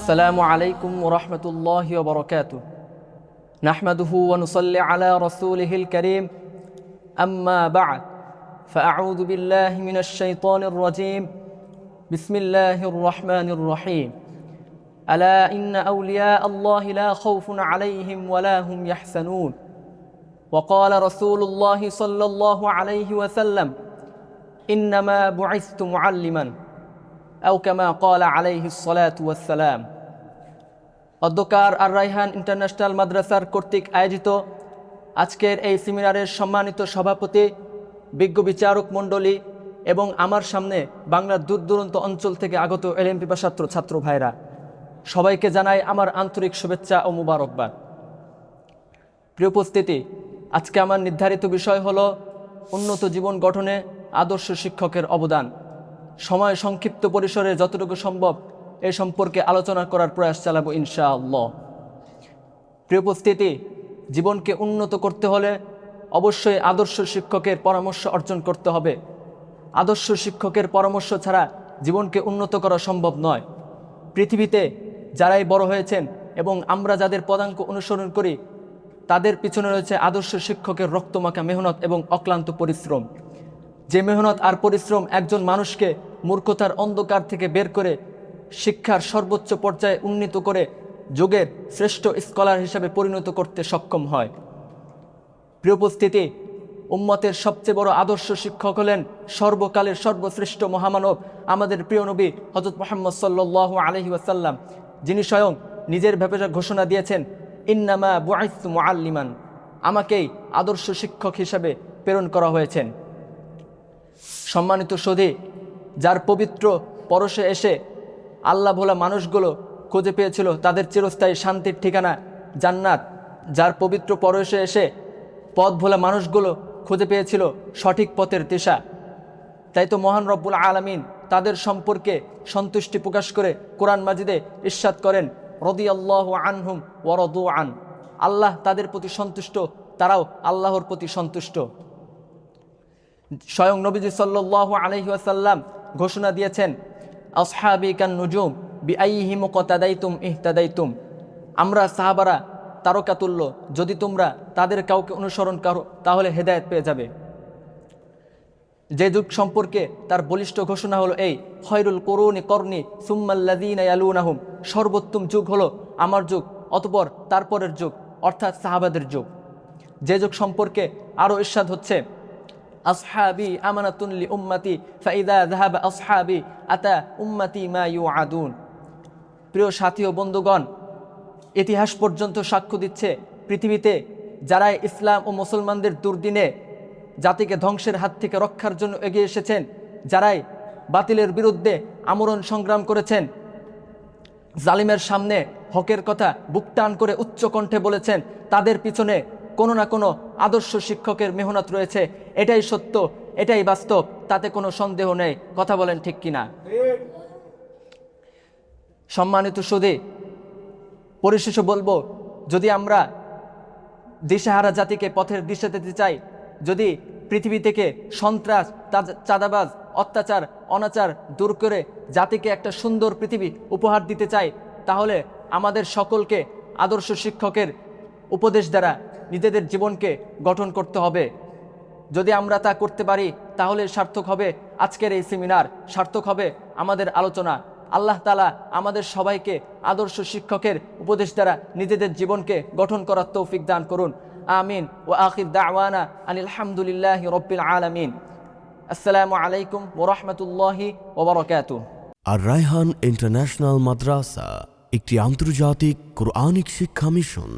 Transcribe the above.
السلام عليكم ورحمة الله وبركاته نحمده ونصلي على رسوله الكريم أما بعد فأعوذ بالله من الشيطان الرجيم بسم الله الرحمن الرحيم ألا إن أولياء الله لا خوف عليهم ولا هم يحزنون وقال رسول الله صلى الله عليه وسلم إنما بعثت معلما أو كما قال عليه الصلاة والسلام অধ্যকার আর Raihan international মাদ্রাসার কর্তৃক আয়োজিত আজকের এই সেমিনারের সম্মানিত সভাপতি, বিজ্ঞ বিচারক মণ্ডলী এবং আমার সামনে বাংলার দূর দূরান্ত অঞ্চল থেকে আগত এলএম পিপাসার্থ ছাত্র ভাইরা, সবাইকে জানাই আমার আন্তরিক শুভেচ্ছা ও মুবারকবাদ। প্রিয় উপস্থিতি, আজকে আমার নির্ধারিত বিষয় হলো উন্নত জীবন গঠনে আদর্শ শিক্ষকের অবদান। সময় সংক্ষিপ্ত পরিসরে যতটুকু সম্ভব এ সম্পর্কে আলোচনা করার প্রয়াস চালাবো ইনশাআল্লাহ। প্রিয় উপস্থিতি, জীবনকে উন্নত করতে হলে অবশ্যই আদর্শ শিক্ষকের পরামর্শ অর্জন করতে হবে। আদর্শ শিক্ষকের পরামর্শ ছাড়া জীবনকে উন্নত করা সম্ভব নয়। পৃথিবীতে যারাই বড় হয়েছেন এবং আমরা যাদের পদাঙ্ক অনুসরণ করি, তাদের পিছনে রয়েছে আদর্শ শিক্ষকের রক্তমাখা মেহনত এবং অক্লান্ত পরিশ্রম। যে মেহনত আর পরিশ্রম একজন মানুষকে মূর্খতার অন্ধকার থেকে বের করে শিক্ষার সর্বোচ্চ পর্যায়ে উন্নীত করে যুগের শ্রেষ্ঠ স্কলার হিসাবে পরিণত করতে সক্ষম হয়। প্রিয় উপস্থিতি, উম্মতের সবচেয়ে বড় আদর্শ শিক্ষক হলেন সর্বকালের সর্বশ্রেষ্ঠ মহামানব আমাদের প্রিয় নবী হযরত মুহাম্মদ সাল্লাল্লাহু আলাইহি ওয়াসাল্লাম, যিনি স্বয়ং নিজের ব্যাপারে ঘোষণা দিয়েছেন, ইন্নামা বুইসতু মুআল্লিমান, আমাকেই আদর্শ শিক্ষক হিসাবে প্রেরণ করা হয়েছেন। সম্মানিত সুধী, যার পবিত্র পরশে এসে আল্লাহ ভোলা মানুষগুলো খুঁজে পেয়েছিল তাদের চিরস্থায়ী শান্তির ঠিকানা জান্নাত, যার পবিত্র পরশে এসে পথ ভোলা মানুষগুলো খুঁজে পেয়েছিল সঠিক পথের দিশা, তাই তো মহান রব্বুল আলামিন তাদের সম্পর্কে সন্তুষ্টি প্রকাশ করে কোরআন মাজিদে ইরশাদ করেন, রাদিয়াল্লাহু আনহুম ওয়া রাদু আন, আল্লাহ তাদের প্রতি সন্তুষ্ট, তারাও আল্লাহর প্রতি সন্তুষ্ট। স্বয়ং নবীজি সাল্লাল্লাহু আলাইহি ওয়াসাল্লাম ঘোষণা দিয়েছেন, আসহাবি কান নুজুম বিআইহিম মুকতাদাইতুম ইহতাদাইতুম, আমরা সাহাবারা তারকাতুল্য, যদি তোমরা তাদের কাউকে অনুসরণ করো তাহলে হেদায়েত পেয়ে যাবে। যে যুগ সম্পর্কে তার বলিষ্ঠ ঘোষণা হলো এই, খয়রুল কুরুনি করনি সুম্মাল্লাযীনা ইয়ালুনাহুম, সর্বোত্তম যুগ হলো আমার যুগ, অতঃপর তারপরের যুগ অর্থাৎ সাহাবাদের যুগ। যে যুগ সম্পর্কে আরও ইরশাদ হচ্ছে, আসহাবি আমানাতুন লি উম্মতি ফাইদা যাহাবা আসহাবি আতা উম্মতি মা ইউআদুন। প্রিয় সাথী ও বন্ধুগণ, ইতিহাস পর্যন্ত সাক্ষ্য দিচ্ছে পৃথিবীতে যারাই ইসলাম ও মুসলমানদের দুর্দিনে জাতিকে ধ্বংসের হাত থেকে রক্ষার জন্য এগিয়ে এসেছেন, যারাই বাতিলের বিরুদ্ধে আমরণ সংগ্রাম করেছেন, জালিমের সামনে হকের কথা বুক টান করে উচ্চ কণ্ঠে বলেছেন, তাদের পিছনে কোনো না কোনো আদর্শ শিক্ষকের মেহনত রয়েছে। এটাই সত্য, এটাই বাস্তব, তাতে কোনো সন্দেহ নেই। কথা বলেন ঠিক কিনা? সম্মানিত সুধী, পরিশেষে বলবো, যদি আমরা দিশাহারা জাতিকে পথের দিশা দিতে চাই, যদি পৃথিবী থেকে সন্ত্রাস, চাঁদাবাজ, অত্যাচার, অনাচার দূর করে জাতিকে একটা সুন্দর পৃথিবী উপহার দিতে চাই, তাহলে আমাদের সকলকে আদর্শ শিক্ষকের উপদেশ দ্বারা নিজেদের জীবনকে গঠন করতে হবে। যদি আমরা তা করতে পারি তাহলে সার্থক হবে আজকের এই সেমিনার, সার্থক হবে আমাদের আলোচনা। আল্লাহ তাআলা আমাদের সবাইকে আদর্শ শিক্ষকের উপদেশ দ্বারা নিজেদের জীবনকে গঠন করার তৌফিক দান করুন। আমিন। ওয়া আখির দাওয়ানা আনিল হামদুলিল্লাহি রাব্বিল আলামিন। আসসালামু আলাইকুম ওয়া রাহমাতুল্লাহি ওয়া বারাকাতুহু। আর রায়হান ইন্টারন্যাশনাল মাদ্রাসা একটি আন্তর্জাতিক কোরআনিক শিক্ষা মিশন।